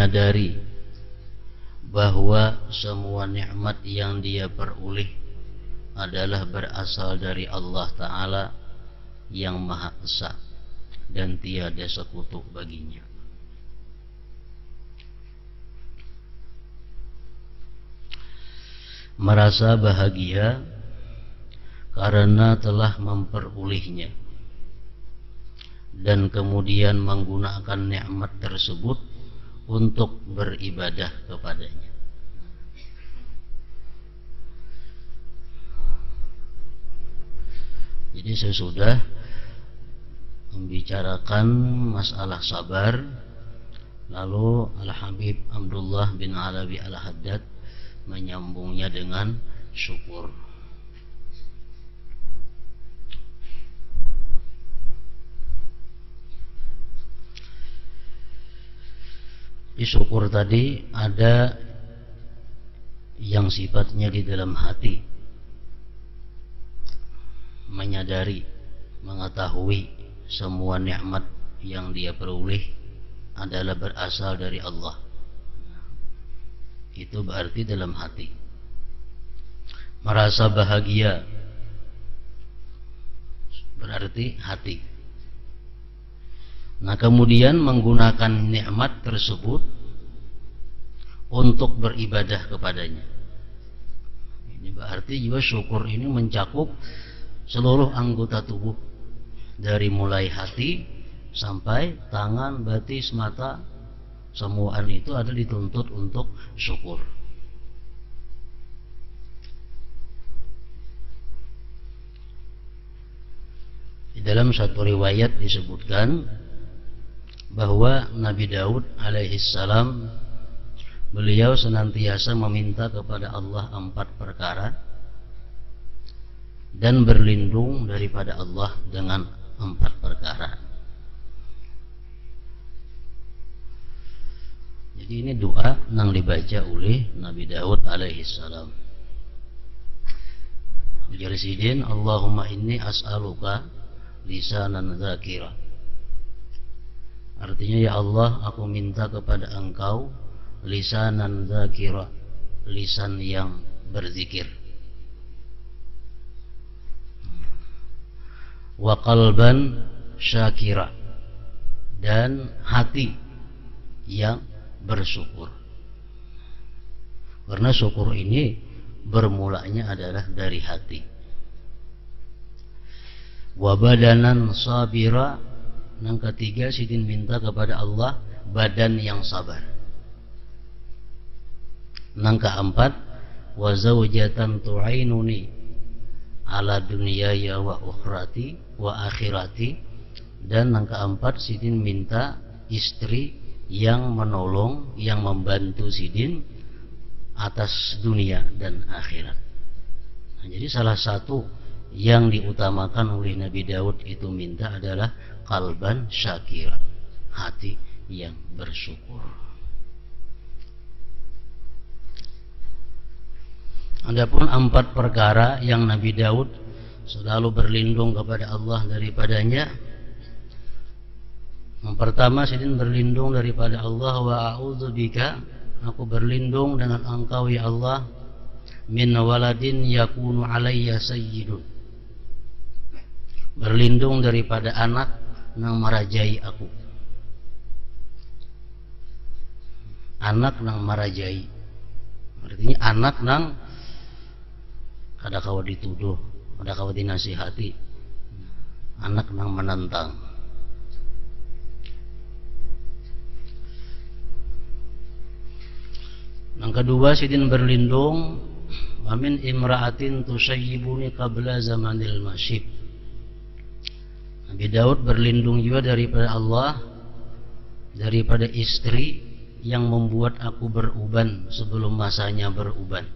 menyadari bahwa semua nikmat yang dia peroleh adalah berasal dari Allah Ta'ala yang Maha Esa dan tiada sekutu baginya. Merasa bahagia karena telah memperolehnya dan kemudian menggunakan nikmat tersebut untuk beribadah kepadanya. Jadi sesudah membicarakan masalah sabar, lalu Al-Habib Abdullah bin Alawi Al-Haddad menyambungnya dengan syukur. Di syukur tadi ada yang sifatnya di dalam hati, menyadari, mengetahui semua nikmat yang dia peroleh adalah berasal dari Allah. Itu berarti dalam hati. Merasa bahagia berarti hati. Nah, kemudian menggunakan nikmat tersebut untuk beribadah kepadanya. Ini berarti juga syukur ini mencakup seluruh anggota tubuh, dari mulai hati sampai tangan, batis, mata, semuaan itu ada dituntut untuk syukur. Di dalam satu riwayat disebutkan bahwa Nabi Daud alaihissalam, beliau senantiasa meminta kepada Allah 4 perkara dan berlindung daripada Allah dengan 4 perkara. Jadi ini doa yang dibaca oleh Nabi Daud alaihissalam. Ujarsidin, Allahumma inni as'aluka lisanan dzakira. Artinya, ya Allah, aku minta kepada Engkau lisanan dzakira, lisan yang berzikir, wa qalban syakira, dan hati yang bersyukur. Karena syukur ini bermulanya adalah dari hati. Wa badanan sabira. Yang ketiga, sidin minta kepada Allah badan yang sabar. Yang keempat, wa zaujatan tu'ainuni ala dunyaya wa ukhrati wa akhirati. Dan yang keempat, sidin minta istri yang menolong, yang membantu sidin atas dunia dan akhirat. Nah, jadi salah satu yang diutamakan oleh Nabi Daud itu minta adalah qalban syakira, hati yang bersyukur. Adapun 4 perkara yang Nabi Daud selalu berlindung kepada Allah daripadanya. Yang pertama, sidin berlindung daripada Allah, wa a'udzubika, aku berlindung dengan Engkau ya Allah, min waladin yakunu alayya sayyidun, berlindung daripada anak yang merajai aku. Anak yang merajai artinya anak yang kada kawa dituduh, kada kawa dinasihati, anak yang menentang. Yang kedua, sidin berlindung wa min imra'atin tusayyibuni qabla zamanil masyib. Nabi Daud berlindung juga daripada Allah, daripada istri yang membuat aku beruban sebelum masanya beruban.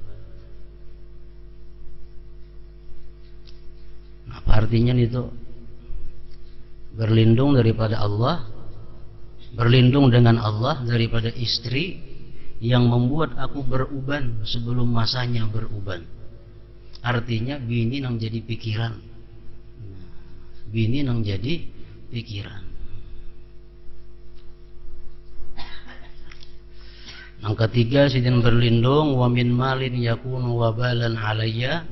Apa artinya itu? Berlindung daripada Allah, berlindung dengan Allah daripada istri yang membuat aku beruban sebelum masanya beruban. Artinya bini yang jadi pikiran, bini yang jadi pikiran. Yang ketiga, sidin berlindung wa min malin yakunu wabalan alayya,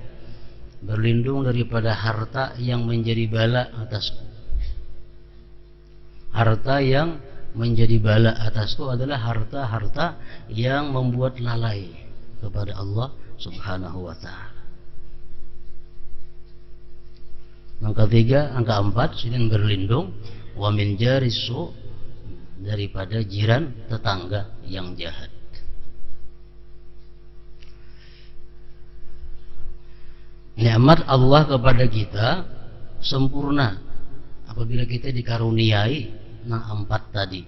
berlindung daripada harta yang menjadi bala atasku. Harta yang menjadi bala atasku adalah harta-harta yang membuat lalai kepada Allah Subhanahu wa ta'ala. Yang ketiga, yang keempat, sidin berlindung wa min jarisu, daripada jiran tetangga yang jahat. Nikmat Allah kepada kita sempurna apabila kita dikaruniai nang empat tadi.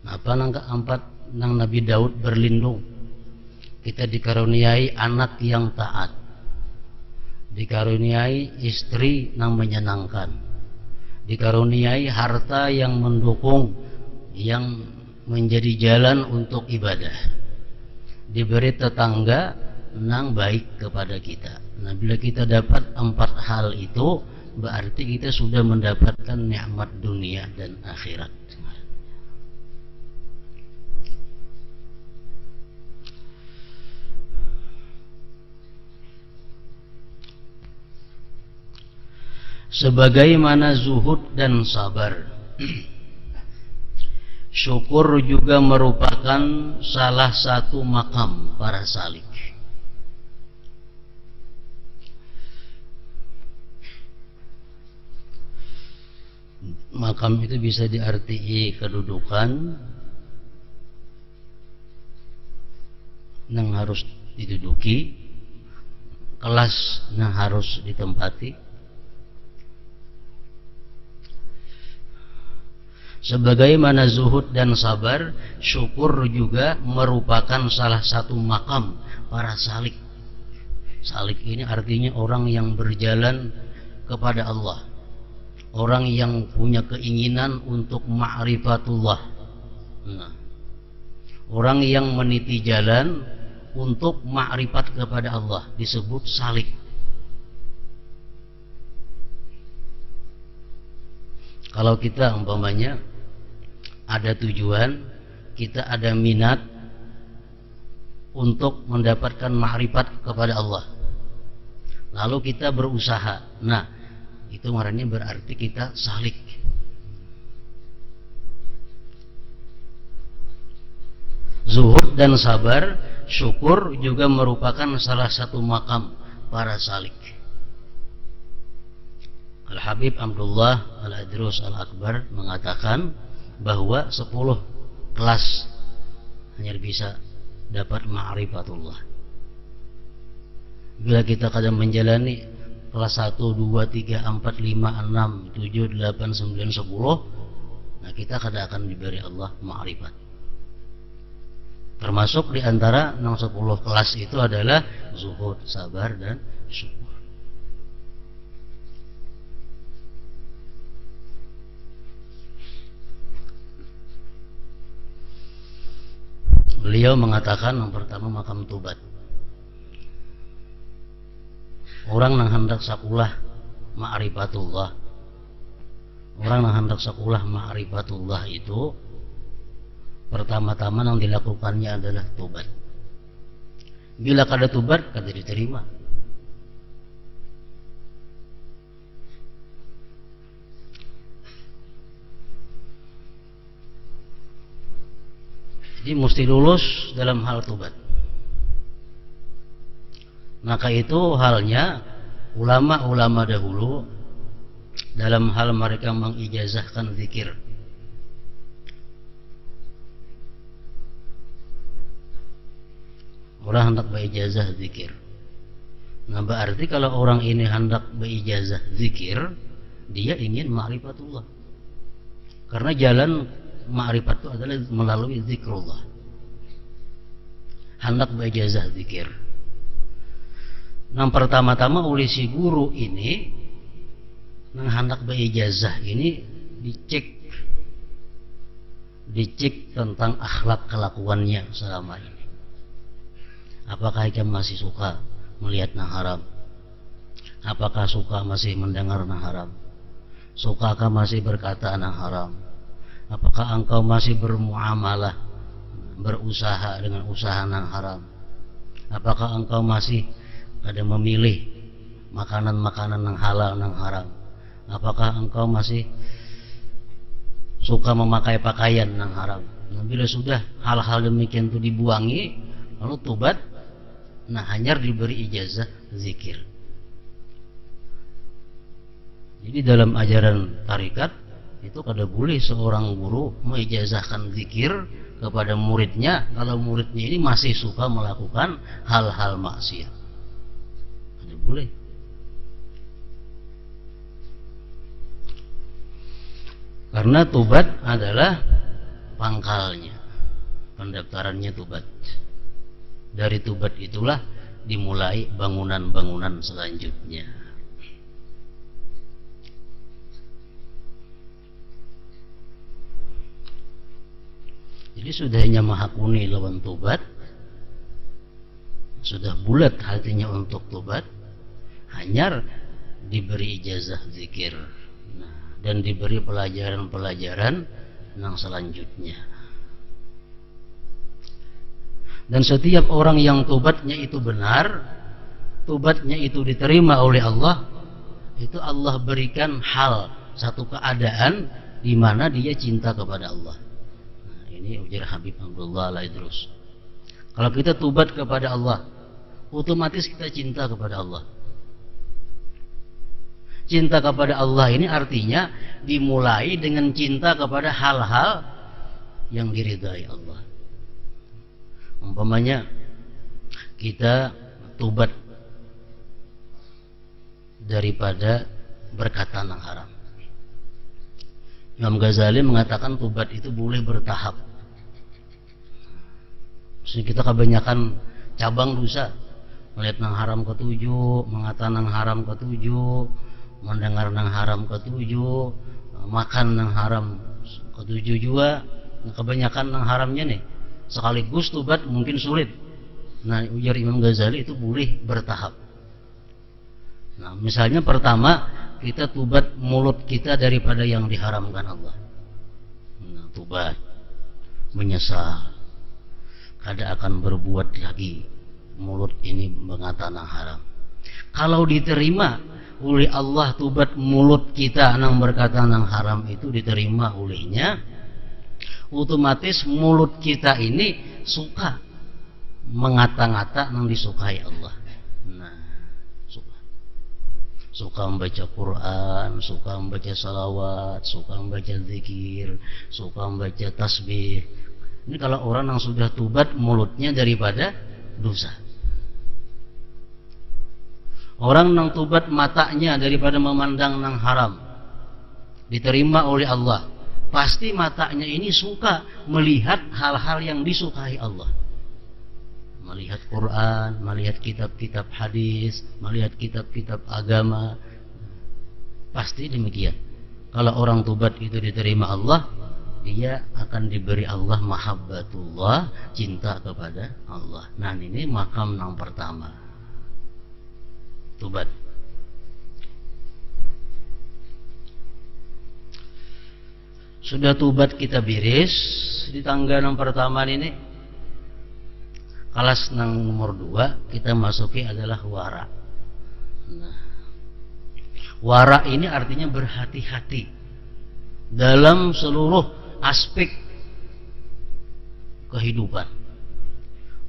Apa nang keempat? Nang Nabi Daud berlindung. Kita dikaruniai anak yang taat, dikaruniai istri yang menyenangkan, dikaruniai harta yang mendukung, yang menjadi jalan untuk ibadah, diberi tetangga yang baik kepada kita. Nah, bila kita dapat empat hal itu, berarti kita sudah mendapatkan nikmat dunia dan akhirat. Sebagaimana zuhud dan sabar, syukur juga merupakan salah satu makam para salik. Makam itu bisa diartii kedudukan yang harus diduduki, kelas yang harus ditempati. Sebagaimana zuhud dan sabar, syukur juga merupakan salah satu makam para salik. Salik ini artinya orang yang berjalan kepada Allah, orang yang punya keinginan untuk ma'rifatullah. Nah, orang yang meniti jalan untuk ma'rifat kepada Allah disebut salik. Kalau kita umpamanya ada tujuan, kita ada minat untuk mendapatkan ma'rifat kepada Allah, lalu kita berusaha, nah itu marahnya berarti kita salik. Zuhud dan sabar, syukur juga merupakan salah satu makam para salik. Al-Habib Abdullah Al-Adrus Al-Akbar mengatakan bahwa 10 kelas hanya bisa dapat ma'rifatullah. Bila kita kadang menjalani kelas 1, 2, 3, 4, 5, 6, 7, 8, 9, 10, nah kita kadang akan diberi Allah ma'rifat. Termasuk di antara 10 kelas itu adalah zuhud, sabar, dan syukur. Beliau mengatakan yang pertama makam tobat. Orang yang hendak sakulah ma'rifatullah, orang yang hendak sakulah ma'rifatullah itu pertama-tama yang dilakukannya adalah tobat. Bila kada tobat, kada diterima. Jadi mesti lulus dalam hal tobat. Maka itu halnya ulama-ulama dahulu dalam hal mereka mengijazahkan zikir. Orang hendak berijazah zikir. Nah berarti kalau orang ini hendak berijazah zikir, dia ingin ma'rifatullah. Karena jalan ma'rifat itu adalah melalui zikrullah. Hendak berijazah zikir. Yang pertama-tama oleh si guru ini, yang hendak berijazah ini dicek tentang akhlak kelakuannya selama ini. Apakah dia masih suka melihat yang haram? Apakah suka masih mendengar yang haram? Sukakah masih berkata yang haram? Apakah engkau masih bermuamalah berusaha dengan usaha nang haram? Apakah engkau masih ada memilih makanan-makanan nang halal nang haram? Apakah engkau masih suka memakai pakaian nang haram? Nah, bila sudah hal-hal demikian itu dibuangi, lalu tobat, nah hanyar diberi ijazah zikir. Jadi dalam ajaran tarikat itu kada boleh seorang guru mengijazahkan zikir kepada muridnya kalau muridnya ini masih suka melakukan hal-hal maksiat. Kada boleh. Karena tobat adalah pangkalnya, pendaftarannya tobat. Dari tobat itulah dimulai bangunan-bangunan selanjutnya. Jadi sudahnya maha kuni lawan tobat, sudah bulat hatinya untuk tobat, hanyar diberi ijazah zikir, nah, dan diberi pelajaran-pelajaran yang selanjutnya. Dan setiap orang yang tobatnya itu benar, tobatnya itu diterima oleh Allah, itu Allah berikan hal, satu keadaan di mana dia cinta kepada Allah. Ini ujar Habib Abdullah Al-Idrus. Kalau kita tobat kepada Allah, otomatis kita cinta kepada Allah. Cinta kepada Allah ini artinya dimulai dengan cinta kepada hal-hal yang diridai Allah. Umpamanya kita tobat daripada berkata yang haram. Imam Ghazali mengatakan tobat itu boleh bertahap. Kita kebanyakan cabang dosa, melihat nang haram ketujuh, mengata nang haram ketujuh, mendengar nang haram ketujuh, makan nang haram ketujuh juga. Kebanyakan nang haramnya nih sekaligus tobat mungkin sulit. Nah, ujar Imam Ghazali itu boleh bertahap. Nah, misalnya pertama kita tobat mulut kita daripada yang diharamkan Allah. Nah, tobat menyesal, kada akan berbuat lagi mulut ini mengatakan haram. Kalau diterima oleh Allah tobat mulut kita nang berkata nang haram itu diterima olehnya, otomatis mulut kita ini suka mengata-ngata nang disukai Allah. Nah, suka membaca Quran, suka membaca salawat, suka membaca zikir, suka membaca tasbih. Ini kalau orang yang sudah tobat mulutnya daripada dosa. Orang yang tobat matanya daripada memandang nang haram, diterima oleh Allah. Pasti matanya ini suka melihat hal-hal yang disukai Allah. Melihat Quran, melihat kitab-kitab hadis, melihat kitab-kitab agama. Pasti demikian. Kalau orang tobat itu diterima Allah, dia akan diberi Allah mahabbatullah, cinta kepada Allah. Nah, ini makam yang pertama, tobat. Sudah tobat kita biris di tangga yang pertama ini, kelas yang nomor 2 kita masuki adalah wara. Nah, wara ini artinya berhati-hati dalam seluruh aspek kehidupan.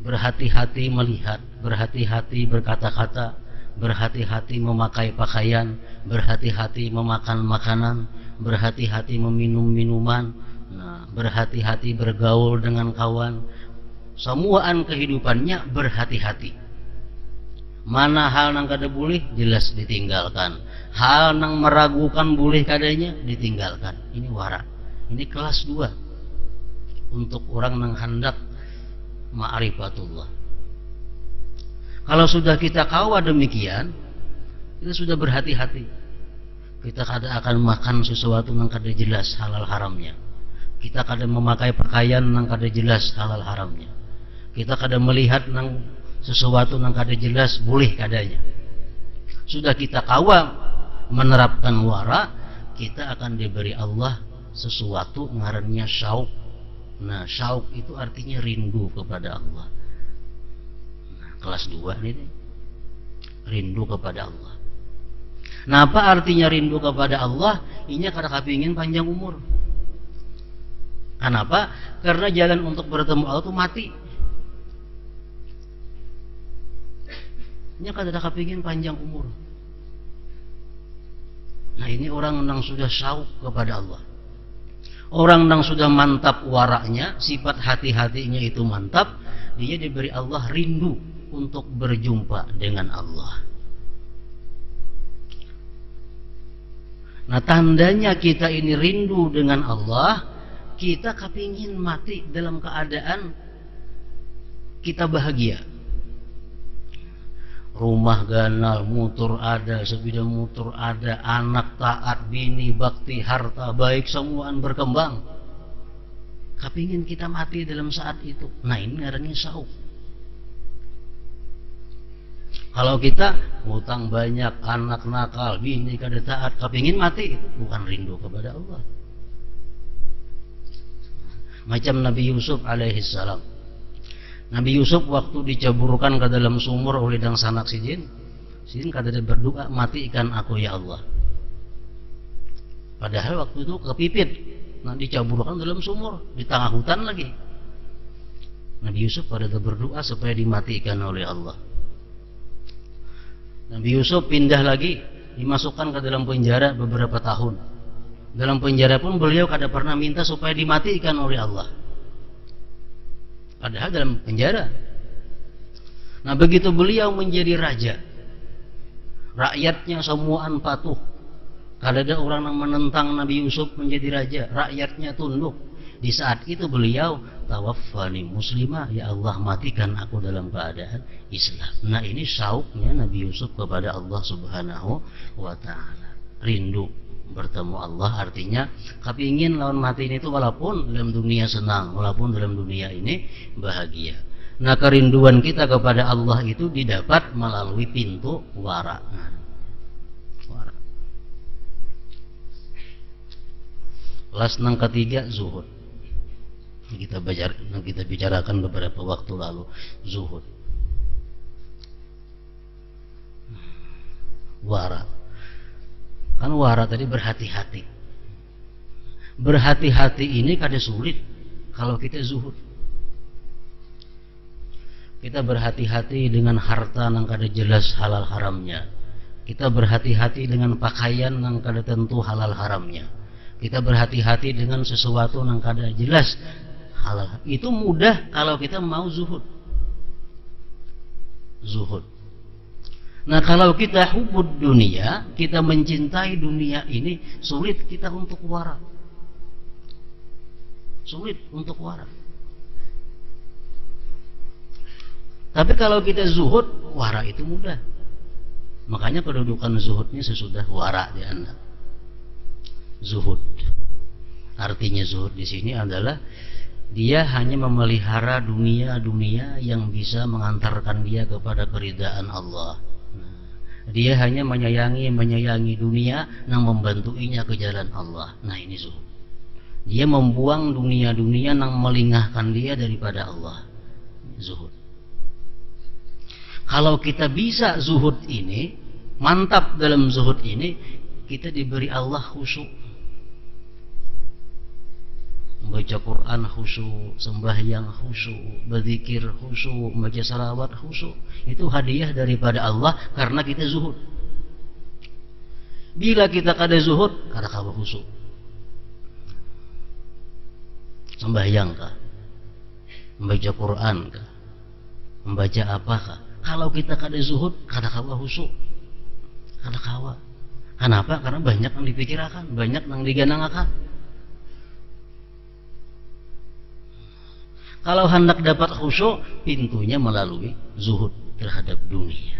Berhati-hati melihat, berhati-hati berkata-kata, berhati-hati memakai pakaian, berhati-hati memakan makanan, berhati-hati meminum minuman, nah, berhati-hati bergaul dengan kawan. Semuaan kehidupannya berhati-hati. Mana hal yang kada boleh jelas ditinggalkan, hal yang meragukan boleh kadanya ditinggalkan. Ini wara. Ini kelas 2 untuk orang yang hendak ma'rifatullah. Kalau sudah kita kawa demikian, kita sudah berhati-hati. Kita kada akan makan sesuatu yang kada jelas halal haramnya. Kita kada memakai pakaian yang kada jelas halal haramnya. Kita kada melihat yang sesuatu yang kada jelas boleh kadanya. Sudah kita kawa menerapkan wara, kita akan diberi Allah sesuatu ngarannya syauk. Nah, syauq itu artinya rindu kepada Allah. Nah, kelas 2 ini rindu kepada Allah. Nah, apa artinya rindu kepada Allah? Ini kada kepingin panjang umur. Kenapa? Karena jalan untuk bertemu Allah itu mati. Ini kada kepingin panjang umur. Nah, ini orang yang sudah syauq kepada Allah. Orang yang sudah mantap waraknya, sifat hati-hatinya itu mantap, dia diberi Allah rindu untuk berjumpa dengan Allah. Nah, tandanya kita ini rindu dengan Allah, kita kepingin mati dalam keadaan kita bahagia. Rumah ganal, motor ada, sepeda motor ada, anak taat, bini bakti, harta baik, semuaan berkembang. Kepingin kita mati dalam saat itu. Nah, ini ngarannya syauq. Kalau kita hutang banyak, anak nakal, bini kada taat, kepingin mati, itu bukan rindu kepada Allah. Macam Nabi Yusuf alaihissalam. Nabi Yusuf waktu dicaburkan ke dalam sumur oleh dang sanak si jin kada dia berdoa, matikan aku ya Allah. Padahal waktu itu kepipit, nah dicaburkan dalam sumur di tengah hutan lagi. Nabi Yusuf pada berdoa supaya dimatikan oleh Allah. Nabi Yusuf pindah lagi, dimasukkan ke dalam penjara beberapa tahun. Dalam penjara pun beliau kada pernah minta supaya dimatikan oleh Allah. Padahal dalam penjara. Nah, begitu beliau menjadi raja, rakyatnya semuaan patuh. Kalau ada orang yang menentang Nabi Yusuf menjadi raja, rakyatnya tunduk. Di saat itu beliau, tawaffani muslimah, ya Allah matikan aku dalam keadaan Islam. Nah, ini syauqnya Nabi Yusuf kepada Allah Subhanahu wa ta'ala. Rindu bertemu Allah, artinya kepingin lawan mati ini itu walaupun dalam dunia senang, walaupun dalam dunia ini bahagia. Nah, kerinduan kita kepada Allah itu didapat melalui pintu wara. Wara. Kelas yang ketiga, zuhud. Kita bicarakan beberapa waktu lalu, zuhud. Wara. Kan wara tadi berhati-hati. Berhati-hati ini kada sulit kalau kita zuhud. Kita berhati-hati dengan harta yang kada jelas halal haramnya. Kita berhati-hati dengan pakaian yang kada tentu halal haramnya. Kita berhati-hati dengan sesuatu yang kada jelas halal. Itu mudah kalau kita mau zuhud. Zuhud. Nah, kalau kita hubud dunia, kita mencintai dunia ini, sulit kita untuk wara. Sulit untuk wara. Tapi kalau kita zuhud, wara itu mudah. Makanya kedudukan zuhudnya sesudah wara di anda. Zuhud. Artinya zuhud di sini adalah dia hanya memelihara dunia-dunia yang bisa mengantarkan dia kepada keridaan Allah. Dia hanya menyayangi dunia yang membantuinya ke jalan Allah. Nah, ini zuhud. Dia membuang dunia-dunia yang melingahkan dia daripada Allah. Zuhud. Kalau kita bisa zuhud ini, mantap dalam zuhud ini, kita diberi Allah khusyuk. Membaca Quran khusyuk, sembahyang khusyuk, berzikir khusyuk, membaca salawat khusyuk. Itu hadiah daripada Allah karena kita zuhud. Bila kita kada zuhud, kada kawa khusyuk. Sembahyang kah? Membaca Quran kah? Membaca apakah? Kalau kita kada zuhud, kada kawa khusyuk. Kada kawa. Kenapa? Karena banyak yang dipikirkan, banyak yang diganangakan. Kalau hendak dapat khusyuk, pintunya melalui zuhud terhadap dunia.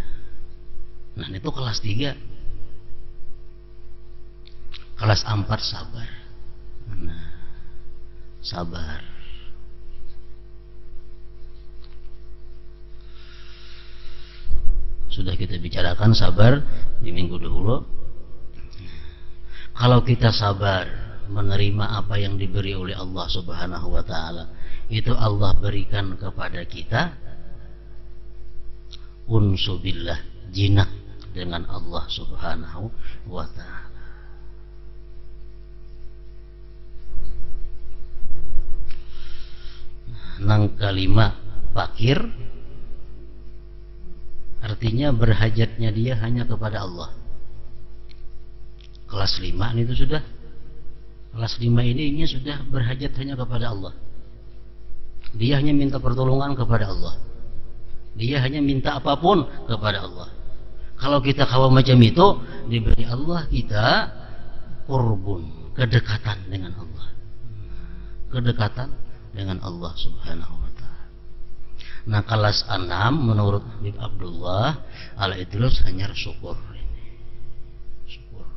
Nah, itu kelas 3. Kelas 4 sabar. Nah, sabar. Sudah kita bicarakan sabar di minggu dahulu. Kalau kita sabar, menerima apa yang diberi oleh Allah Subhanahu wa taala. Itu Allah berikan kepada kita unsubillah, jinak dengan Allah Subhanahu wa taala. Nang kalima fakir, artinya berhajatnya dia hanya kepada Allah. Kelas 5 itu sudah, kelas 5 ini sudah berhajat hanya kepada Allah. Dia hanya minta pertolongan kepada Allah. Dia hanya minta apapun kepada Allah. Kalau kita kawan macam itu, diberi Allah kita qurbun, kedekatan dengan Allah. Kedekatan dengan Allah Subhanahu wa taala. Nah, kelas 6 menurut Habib Abdullah al-Idrus hanya syukur. Syukur.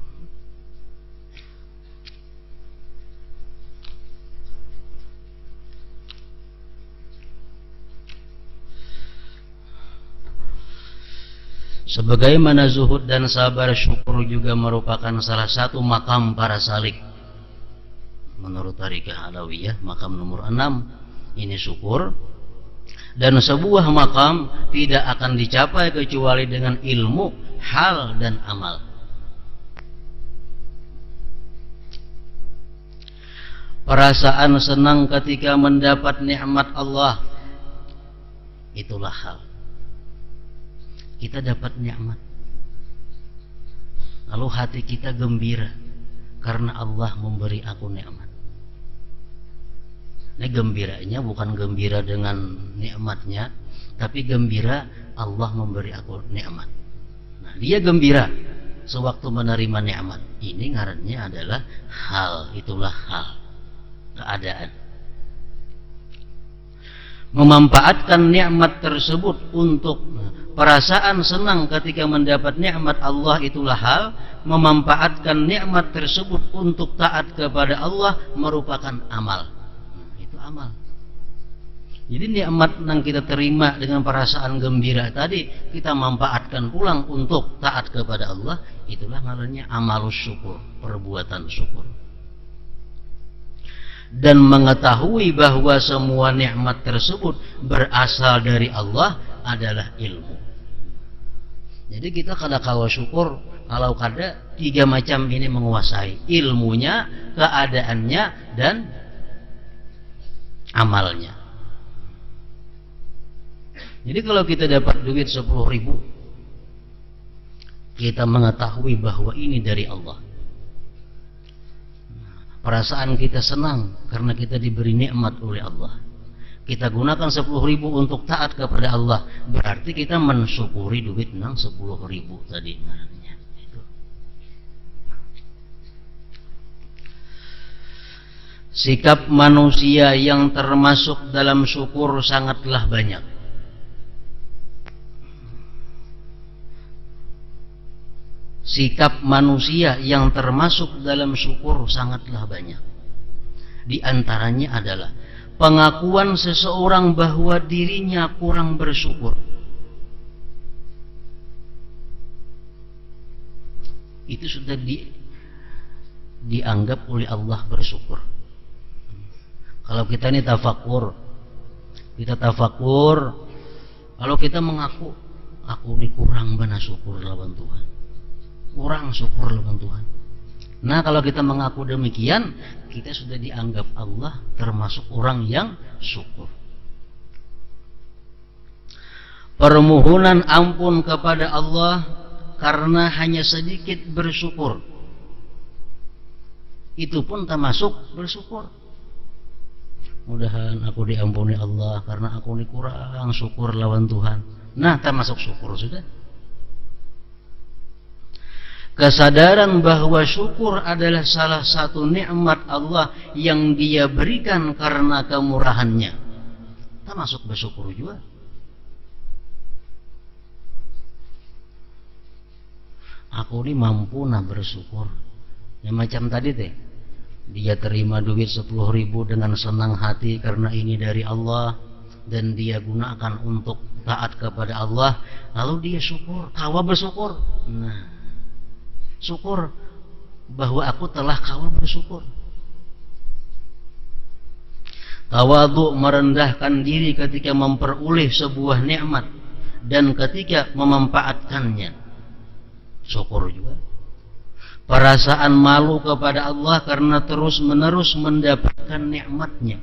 Sebagaimana zuhud dan sabar, syukur juga merupakan salah satu makam para salik. Menurut Tariqah Alawiyah, makam nomor 6 ini syukur. Dan sebuah makam tidak akan dicapai kecuali dengan ilmu, hal dan amal. Perasaan senang ketika mendapat nikmat Allah, itulah hal. Kita dapat nikmat, lalu hati kita gembira karena Allah memberi aku nikmat. Ini gembiranya bukan gembira dengan nikmatnya, tapi gembira Allah memberi aku nikmat. Nah, dia gembira sewaktu menerima nikmat. Ini ngarannya adalah hal, itulah hal, keadaan. Memanfaatkan nikmat tersebut untuk perasaan senang ketika mendapat nikmat Allah, itulah hal. Memanfaatkan nikmat tersebut untuk taat kepada Allah merupakan amal. Amal. Jadi nikmat yang kita terima dengan perasaan gembira tadi, kita manfaatkan pulang untuk taat kepada Allah, itulah namanya amalus syukur, perbuatan syukur. Dan mengetahui bahwa semua nikmat tersebut berasal dari Allah adalah ilmu. Jadi kita kada kawa syukur kalau kada 3 macam ini menguasai, ilmunya, keadaannya, dan amalnya. Jadi kalau kita dapat duit 10.000, kita mengetahui bahwa ini dari Allah. Perasaan kita senang karena kita diberi nikmat oleh Allah. Kita gunakan 10.000 untuk taat kepada Allah, berarti kita mensyukuri duit nang 10.000 tadi. Sikap manusia yang termasuk dalam syukur sangatlah banyak. Sikap manusia yang termasuk dalam syukur sangatlah banyak. Di antaranya adalah pengakuan seseorang bahwa dirinya kurang bersyukur. Itu sudah dianggap oleh Allah bersyukur. Kalau kita ini tafakur, kalau kita mengaku, aku ini kurang bana syukur lawan Tuhan, kurang syukur lawan Tuhan. Nah, kalau kita mengaku demikian, kita sudah dianggap Allah termasuk orang yang syukur. Permohonan ampun kepada Allah karena hanya sedikit bersyukur, itu pun termasuk bersyukur. Mudahan aku diampuni Allah karena aku ini kurang syukur lawan Tuhan. Nah, termasuk syukur sudah. Kesadaran bahwa syukur adalah salah satu nikmat Allah yang Dia berikan karena kemurahannya, termasuk bersyukur juga. Aku ini mampu nah bersyukur. Yang macam tadi teh, dia terima duit 10.000 dengan senang hati karena ini dari Allah, dan dia gunakan untuk taat kepada Allah, lalu dia syukur, kawa bersyukur. Nah, syukur bahwa aku telah kawa bersyukur. Tawadhu, merendahkan diri ketika memperoleh sebuah nikmat dan ketika memanfaatkannya. Syukur juga. Perasaan malu kepada Allah karena terus-menerus mendapatkan nikmatnya.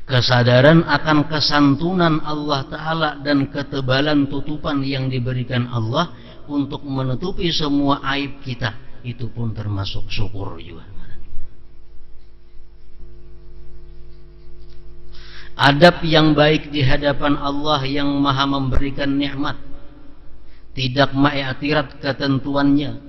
Kesadaran akan kesantunan Allah Ta'ala dan ketebalan tutupan yang diberikan Allah untuk menutupi semua aib kita, itu pun termasuk syukur juga. Adab yang baik di hadapan Allah yang maha memberikan nikmat, tidak mengiktiraf ketentuannya,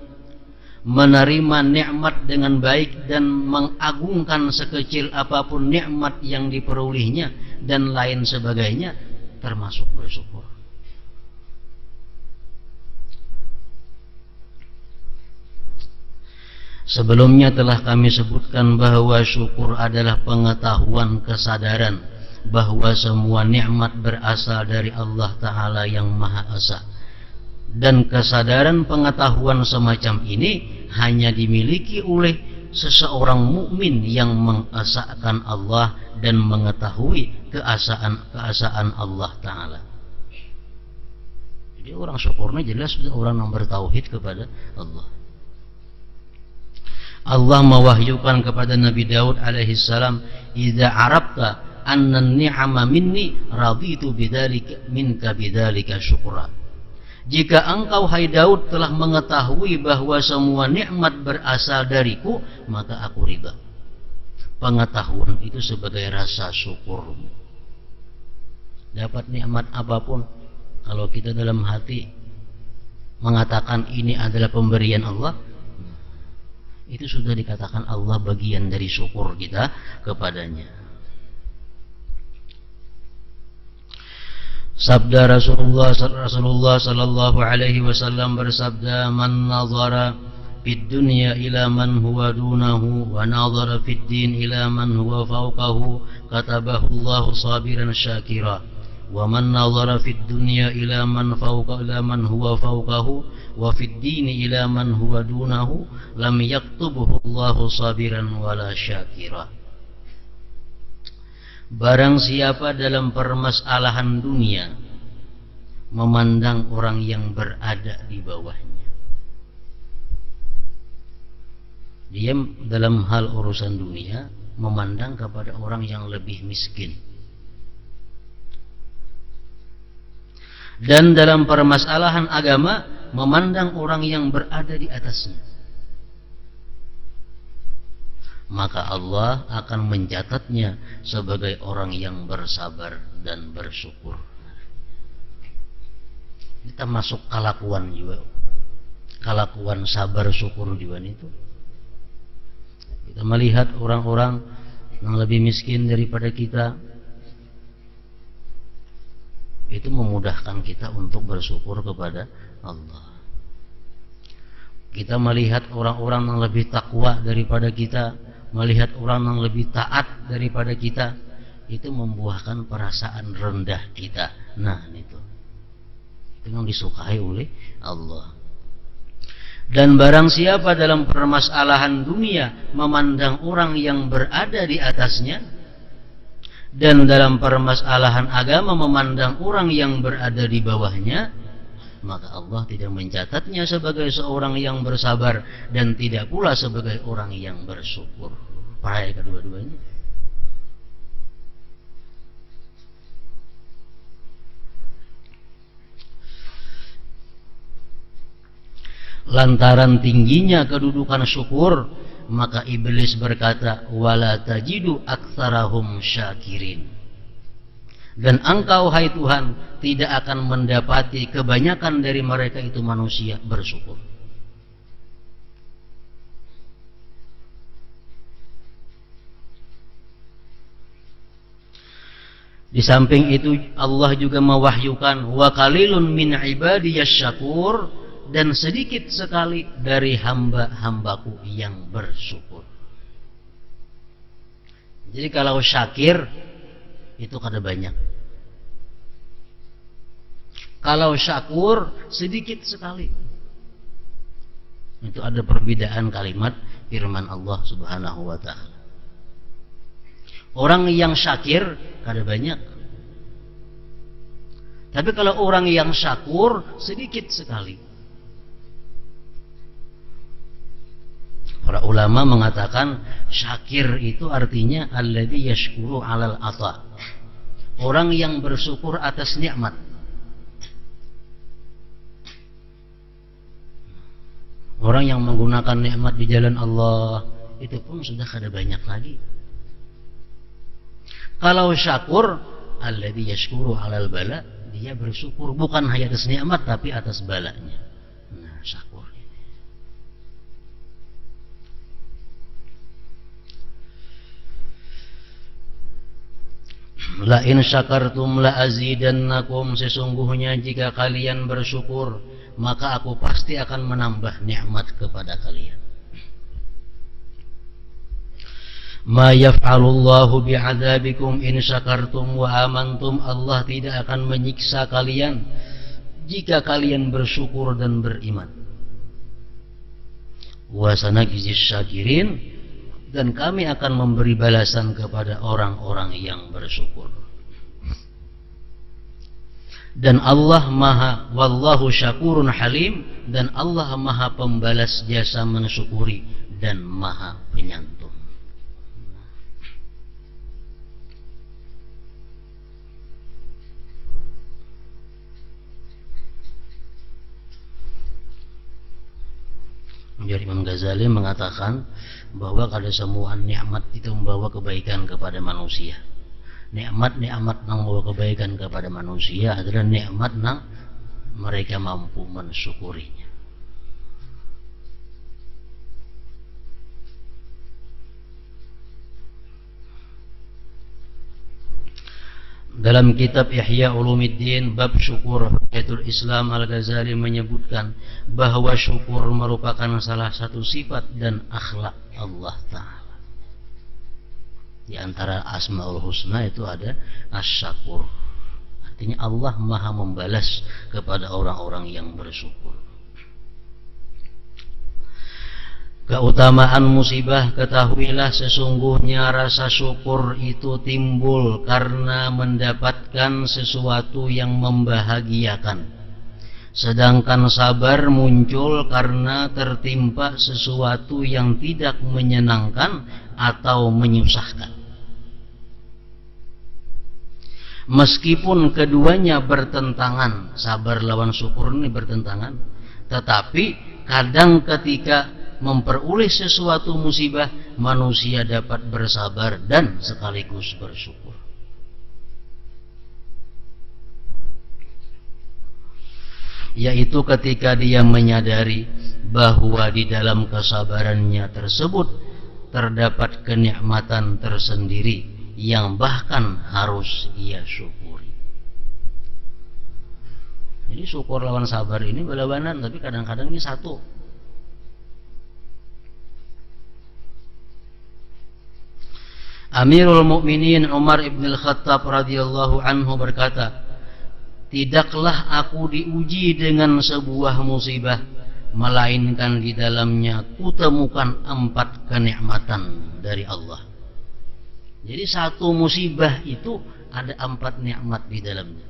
menerima nikmat dengan baik dan mengagungkan sekecil apapun nikmat yang diperolehnya dan lain sebagainya, termasuk bersyukur. Sebelumnya telah kami sebutkan bahwa syukur adalah pengetahuan, kesadaran bahwa semua nikmat berasal dari Allah Ta'ala yang Maha Esa. Dan kesadaran pengetahuan semacam ini hanya dimiliki oleh seseorang mukmin yang mengesahkan Allah dan mengetahui keesaan Allah Ta'ala. Jadi orang syukurnya jelas sudah orang yang bertauhid kepada Allah. Allah mewahyukan kepada Nabi Daud alaihissalam, "Idza arabta anna ni'ama minni raditu bidzalika minka bidzalika syukra." Jika engkau hai Daud telah mengetahui bahwa semua nikmat berasal dariku, maka aku ridha. Pengetahuan itu sebagai rasa syukur. Dapat nikmat apapun, kalau kita dalam hati mengatakan ini adalah pemberian Allah, itu sudah dikatakan Allah bagian dari syukur kita kepadanya. Sabda Rasulullah sallallahu alaihi wasallam bersabda, "Man nazara fid dunya ila man huwa dunahu wa nazara fid din ila man huwa fawqahu katabahu Allahu sabiran syakira wa man nazara fid dunya ila man huwa fawqahu wa fid din ila man huwa dunahu lam yaktubuhu Allahu sabiran wala syakira." Barang siapa dalam permasalahan dunia memandang orang yang berada di bawahnya, dia dalam hal urusan dunia memandang kepada orang yang lebih miskin, dan dalam permasalahan agama memandang orang yang berada di atasnya, maka Allah akan mencatatnya sebagai orang yang bersabar dan bersyukur. Kita masuk kelakuan juga, kelakuan sabar syukur juga itu. Kita melihat orang-orang yang lebih miskin daripada kita, itu memudahkan kita untuk bersyukur kepada Allah. Kita melihat orang-orang yang lebih takwa daripada kita, melihat orang yang lebih taat daripada kita, itu membuahkan perasaan rendah kita. Nah, itu yang disukai oleh Allah. Dan barang siapa dalam permasalahan dunia memandang orang yang berada di atasnya, dan dalam permasalahan agama memandang orang yang berada di bawahnya, maka Allah tidak mencatatnya sebagai seorang yang bersabar dan tidak pula sebagai orang yang bersyukur. Bahaya kedua-duanya. Lantaran tingginya kedudukan syukur, maka iblis berkata, "Wala tajidu aktsarahum syakirin." Dan engkau hai Tuhan tidak akan mendapati kebanyakan dari mereka itu manusia bersyukur. Di samping itu Allah juga mewahyukan, "Wa qalilun min ibadiyasy syakur," dan sedikit sekali dari hamba-hambaku yang bersyukur. Jadi kalau syakir itu kada banyak. Kalau syakur sedikit sekali. Itu ada perbedaan kalimat firman Allah Subhanahu wa taala. Orang yang syakir kada banyak. Tapi kalau orang yang syakur sedikit sekali. Para ulama mengatakan syakir itu artinya alladzi yashkuru 'alal ata. Orang yang bersyukur atas nikmat. Orang yang menggunakan nikmat di jalan Allah itu pun sudah kada banyak lagi. Kalau syakur alladzi yashkuru 'alal bala, dia bersyukur bukan hanya atas nikmat tapi atas balanya. Nah, syakur. La in syakartum la azidannakum, sesungguhnya jika kalian bersyukur maka aku pasti akan menambah nikmat kepada kalian. Ma yaf'alullahu bi'adzabikum in syakartum wa amantum, Allah tidak akan menyiksa kalian jika kalian bersyukur dan beriman. Wa sanajzis syakirin, dan kami akan memberi balasan kepada orang-orang yang bersyukur. Dan Allah maha, wallahu syakurun halim, dan Allah maha pembalas jasa mensyukuri dan maha penyantun. Jadi Imam Ghazali mengatakan bahwa kada semua nikmat itu membawa kebaikan kepada manusia. Nikmat-nikmat yang membawa kebaikan kepada manusia adalah nikmat yang mereka mampu mensyukurinya. Dalam kitab Ihya Ulumuddin bab syukur, Hujjatul Islam Al-Ghazali menyebutkan bahwa syukur merupakan salah satu sifat dan akhlak Allah Ta'ala. Di antara Asmaul Husna itu ada Asy-Syakur. Artinya Allah maha membalas kepada orang-orang yang bersyukur. Keutamaan musibah, ketahuilah sesungguhnya rasa syukur itu timbul karena mendapatkan sesuatu yang membahagiakan. Sedangkan sabar muncul karena tertimpa sesuatu yang tidak menyenangkan atau menyusahkan. Meskipun keduanya bertentangan, sabar lawan syukur ini bertentangan, tetapi kadang ketika memperoleh sesuatu musibah, manusia dapat bersabar dan sekaligus bersyukur. Yaitu ketika dia menyadari bahwa di dalam kesabarannya tersebut terdapat kenikmatan tersendiri yang bahkan harus ia syukuri. Jadi syukur lawan sabar ini berlawanan, tapi kadang-kadang ini satu. Amirul Mukminin Umar ibn al-Khattab radhiyallahu anhu berkata, tidaklah aku diuji dengan sebuah musibah, melainkan di dalamnya kutemukan 4 kenikmatan dari Allah. Jadi satu musibah itu ada 4 nikmat di dalamnya.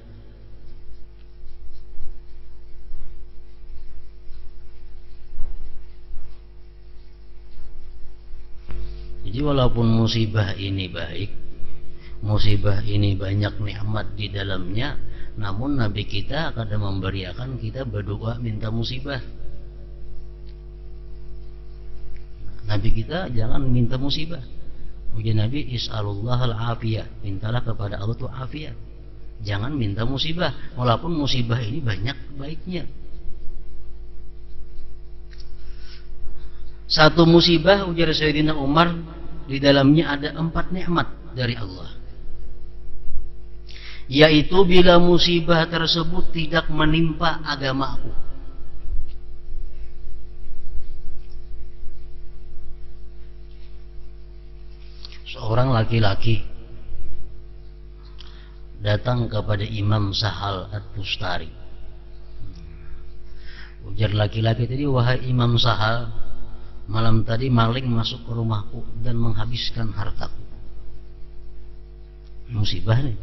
Jadi walaupun musibah ini baik, musibah ini banyak nikmat di dalamnya, namun Nabi kita kadang memberiakan kita berdoa minta musibah. Nabi kita jangan minta musibah. Ujian Nabi, is'alullah al-afiyah, mintalah kepada Allah itu afiyah. Jangan minta musibah, walaupun musibah ini banyak baiknya. Satu musibah, ujar Sayyidina Umar, di dalamnya ada 4 nikmat dari Allah. Yaitu bila musibah tersebut tidak menimpa agamaku. Seorang laki-laki datang kepada Imam Sahal At-Tustari. Ujar laki-laki tadi, wahai Imam Sahal, malam tadi maling masuk ke rumahku dan menghabiskan hartaku. musibah nih.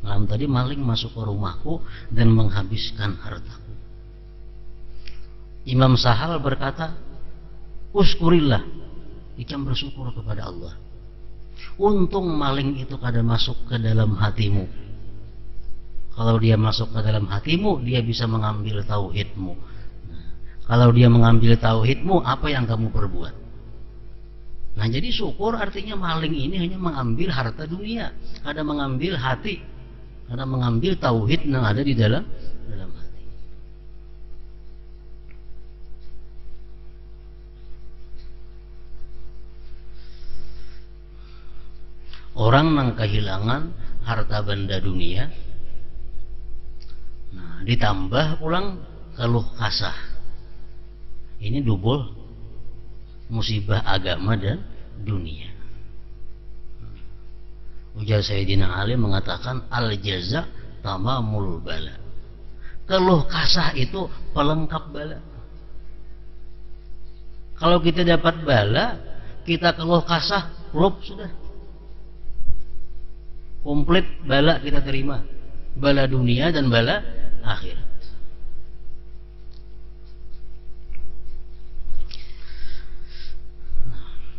Malam tadi maling masuk ke rumahku dan menghabiskan hartaku. Imam Sahal berkata, uskurillah, ikam bersyukur kepada Allah. Untung maling itu kada masuk ke dalam hatimu. Kalau dia masuk ke dalam hatimu, dia bisa mengambil tauhidmu. Kalau dia mengambil tauhidmu, apa yang kamu perbuat? Nah, jadi syukur artinya maling ini hanya mengambil harta dunia, kada mengambil hati, kada mengambil tauhid yang ada di dalam hati. Orang yang kehilangan harta benda dunia, nah, ditambah pulang keluh kasah. Ini double musibah agama dan dunia. Ujar Sayyidina Ali mengatakan al jaza tamamul bala. Keluh kasah itu pelengkap bala. Kalau kita dapat bala, kita keluh kasah, klub sudah. Komplit bala kita terima. Bala dunia dan bala akhirat.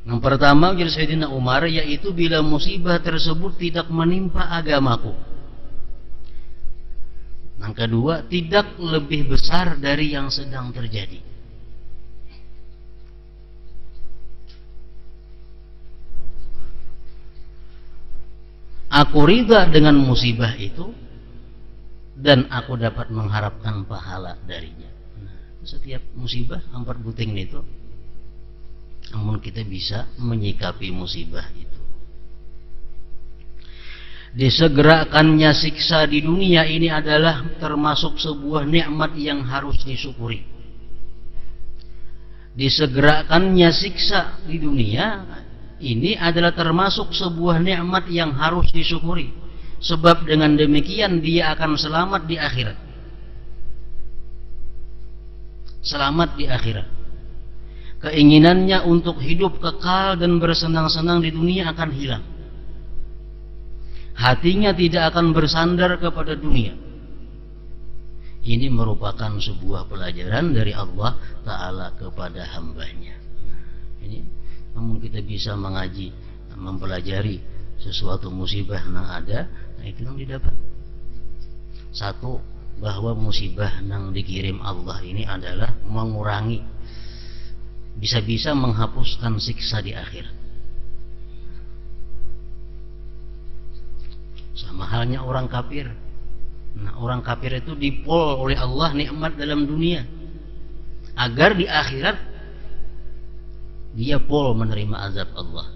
Yang pertama ujar Sayyidina Umar, yaitu bila musibah tersebut tidak menimpa agamaku. Yang kedua, tidak lebih besar dari yang sedang terjadi. Aku ridha dengan musibah itu dan aku dapat mengharapkan pahala darinya. Nah, setiap musibah ampar buting itu, namun kita bisa menyikapi musibah itu. Disegerakannya siksa di dunia ini adalah termasuk sebuah nikmat yang harus disyukuri. Disegerakannya siksa di dunia ini adalah termasuk sebuah nikmat yang harus disyukuri. Sebab dengan demikian dia akan selamat di akhirat. Selamat di akhirat. Keinginannya untuk hidup kekal dan bersenang-senang di dunia akan hilang. Hatinya tidak akan bersandar kepada dunia. Ini merupakan sebuah pelajaran dari Allah Ta'ala kepada hambanya. Ini, namun kita bisa mengaji, mempelajari sesuatu musibah yang ada, nah itu yang didapat. Satu, bahwa musibah yang dikirim Allah ini adalah mengurangi, bisa-bisa menghapuskan siksa di akhirat. Sama halnya orang kafir. Nah, orang kafir itu dipol oleh Allah nikmat dalam dunia, agar di akhirat dia pol menerima azab Allah.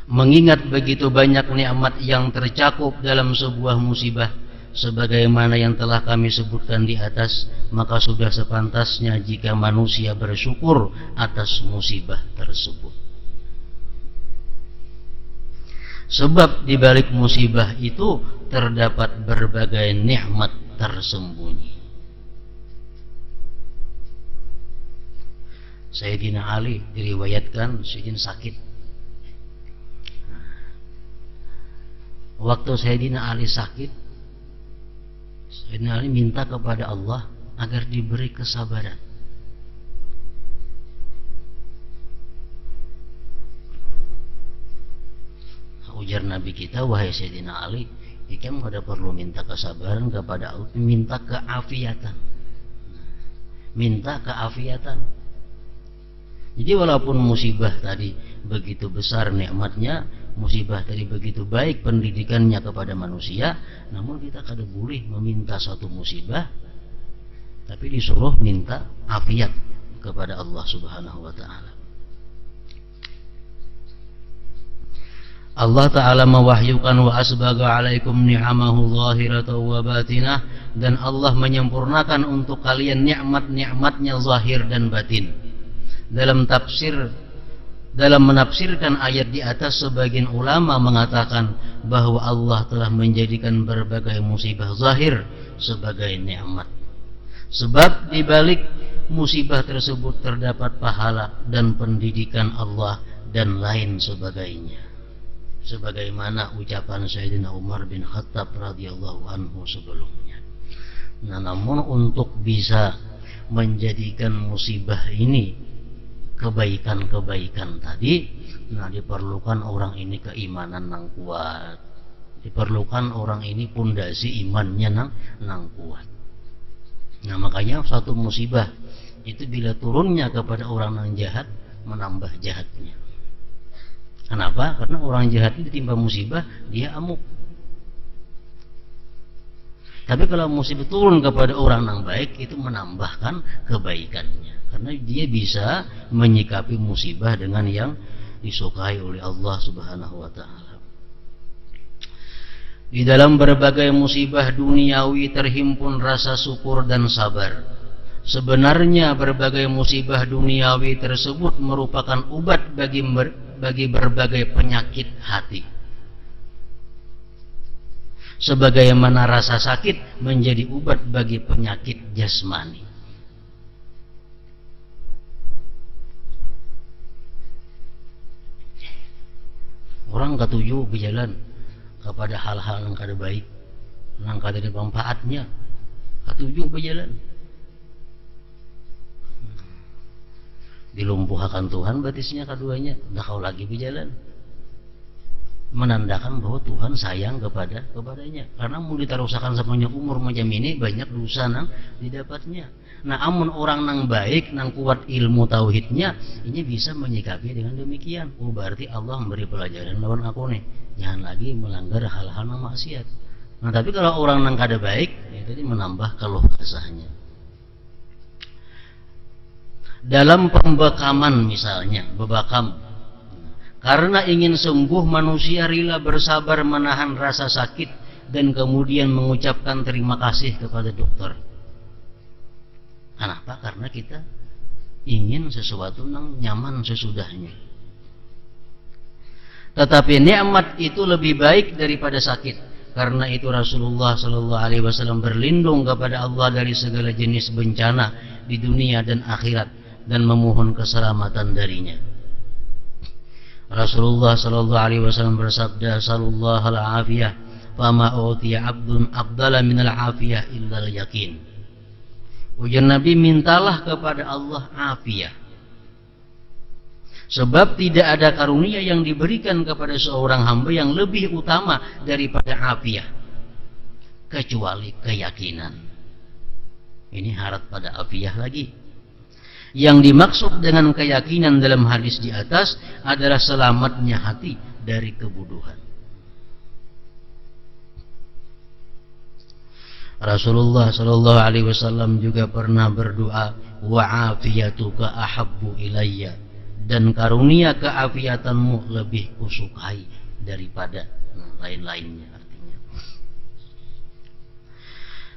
Mengingat begitu banyak nikmat yang tercakup dalam sebuah musibah, sebagaimana yang telah kami sebutkan di atas, maka sudah sepantasnya jika manusia bersyukur atas musibah tersebut. Sebab di balik musibah itu terdapat berbagai nikmat tersembunyi. Sayyidina Ali diriwayatkan Sayyidina sakit. Waktu Sayyidina Ali sakit, Sayyidina Ali minta kepada Allah agar diberi kesabaran. Ujar Nabi kita, wahai Sayyidina Ali, ikam kada perlu minta kesabaran kepada Allah, minta keafiatan. Minta keafiatan. Jadi walaupun musibah tadi begitu besar nikmatnya, musibah tadi begitu baik pendidikannya kepada manusia, namun kita kada boleh meminta suatu musibah, tapi disuruh minta afiat kepada Allah Subhanahu wa ta'ala. Allah Ta'ala mewahyukan wa asbaga alaikum ni'amahu zahiratan wa batinah, dan Allah menyempurnakan untuk kalian nikmat-nikmatnya zahir dan batin. Dalam menafsirkan ayat di atas, sebagian ulama mengatakan bahwa Allah telah menjadikan berbagai musibah zahir sebagai nikmat. Sebab di balik musibah tersebut terdapat pahala dan pendidikan Allah dan lain sebagainya. Sebagaimana ucapan Sayyidina Umar bin Khattab radhiyallahu anhu sebelumnya. Nah, namun untuk bisa menjadikan musibah ini kebaikan-kebaikan tadi, nah diperlukan orang ini keimanan yang kuat, diperlukan orang ini pondasi imannya nang kuat. Nah, makanya suatu musibah itu bila turunnya kepada orang yang jahat, menambah jahatnya. Kenapa? Karena orang jahat itu ditimpa musibah, dia amuk. Tapi kalau musibah turun kepada orang yang baik, itu menambahkan kebaikannya. Karena dia bisa menyikapi musibah dengan yang disukai oleh Allah Subhanahu wa ta'ala. Di dalam berbagai musibah duniawi terhimpun rasa syukur dan sabar. Sebenarnya berbagai musibah duniawi tersebut merupakan obat bagi berbagai penyakit hati. Sebagaimana rasa sakit menjadi obat bagi penyakit jasmani. Orang ketujuh berjalan kepada hal-hal yang kada baik, yang kada ada manfaatnya, ketujuh berjalan. Dilumpuhkan Tuhan batisnya keduanya, dah kau lagi berjalan. Menandakan bahwa Tuhan sayang kepadanya. Karena mau ditarusakan sepanjang umur macam ini, banyak dosa nang didapatnya. Nah, amun orang nang baik, nang kuat ilmu tauhidnya, ini bisa menyikapi dengan demikian. Oh, berarti Allah memberi pelajaran lawan aku nih, jangan lagi melanggar hal-hal yang maksiat. Nah, tapi kalau orang nang kada baik, ya tadi menambah keluh kesahnya. Dalam pembekaman misalnya, bebakam, karena ingin sembuh manusia rela bersabar menahan rasa sakit dan kemudian mengucapkan terima kasih kepada dokter. Kenapa? Karena kita ingin sesuatu yang nyaman sesudahnya. Tetapi nikmat itu lebih baik daripada sakit. Karena itu Rasulullah SAW berlindung kepada Allah dari segala jenis bencana di dunia dan akhirat dan memohon keselamatan darinya. Rasulullah SAW bersabda, "Sallallahu al-afiyah, fama utiya 'abdun afdala minal afiyah illa al-yaqin." Ujar Nabi, mintalah kepada Allah afiyah. Sebab tidak ada karunia yang diberikan kepada seorang hamba yang lebih utama daripada afiyah, kecuali keyakinan. Ini syarat pada afiyah lagi. Yang dimaksud dengan keyakinan dalam hadis di atas adalah selamatnya hati dari kebodohan. Rasulullah SAW juga pernah berdoa, wa'afiyatuka ahabbu ilayya, dan karunia keafiatanmu lebih kusukai daripada lain-lainnya. Artinya,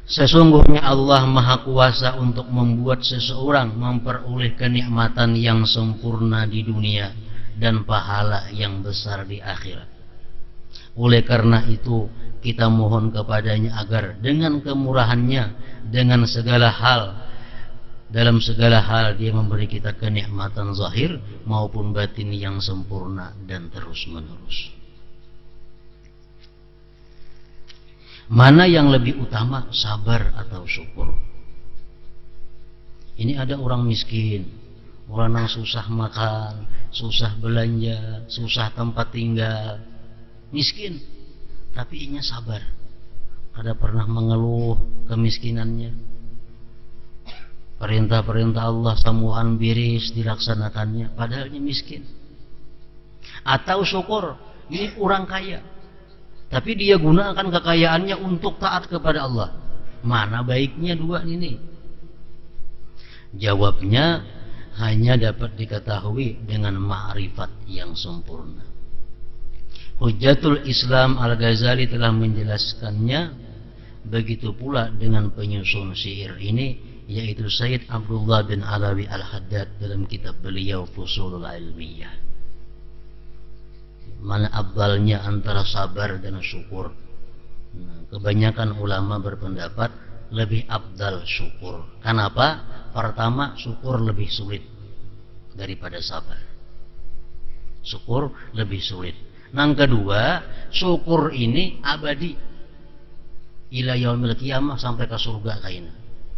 sesungguhnya Allah Maha Kuasa untuk membuat seseorang memperoleh kenikmatan yang sempurna di dunia dan pahala yang besar di akhirat. Oleh karena itu, kita mohon kepadanya agar dengan kemurahannya, dengan segala hal, dalam segala hal dia memberi kita kenikmatan zahir maupun batin yang sempurna dan terus menerus. Mana yang lebih utama, sabar atau syukur? Ini ada orang miskin, orang yang susah makan, susah belanja, susah tempat tinggal, miskin, tapi inya sabar. Ada pernah mengeluh kemiskinannya. Perintah-perintah Allah samuan biris dilaksanakannya, padahal ini miskin. Atau syukur, ini orang kaya, tapi dia gunakan kekayaannya untuk taat kepada Allah. Mana baiknya dua ini? Jawabnya hanya dapat diketahui dengan ma'rifat yang sempurna. Hujjatul Islam Al-Ghazali telah menjelaskannya. Begitu pula dengan penyusun syair ini, yaitu Sayyid Abdullah bin Alawi Al-Haddad dalam kitab beliau Fusulul Ilmiyah. Mana afdalnya antara sabar dan syukur? Nah, kebanyakan ulama berpendapat lebih afdal syukur. Kenapa? pertama, syukur lebih sulit daripada sabar. Syukur lebih sulit. Yang kedua, syukur ini abadi, ila yaumil qiyamah, sampai ke surga kaina.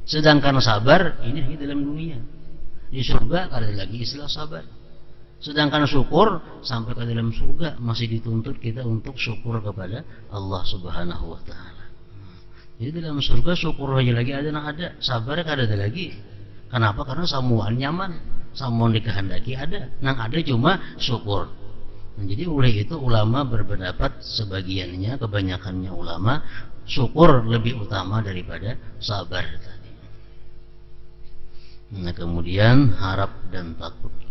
Sedangkan sabar ini hanya dalam dunia. Di surga ada lagi istilah sabar. Sedangkan syukur sampai ke dalam surga masih dituntut kita untuk syukur kepada Allah Subhanahu wa taala. Jadi dalam surga syukur aja lagi ada, sabar ada lagi. Kenapa? Karena samuan nyaman, samuan dikehendaki ada, nang ada cuma syukur. Nah, jadi oleh itu ulama berpendapat, sebagiannya, kebanyakannya ulama, syukur lebih utama daripada sabar tadi. Nah, kemudian harap dan takut.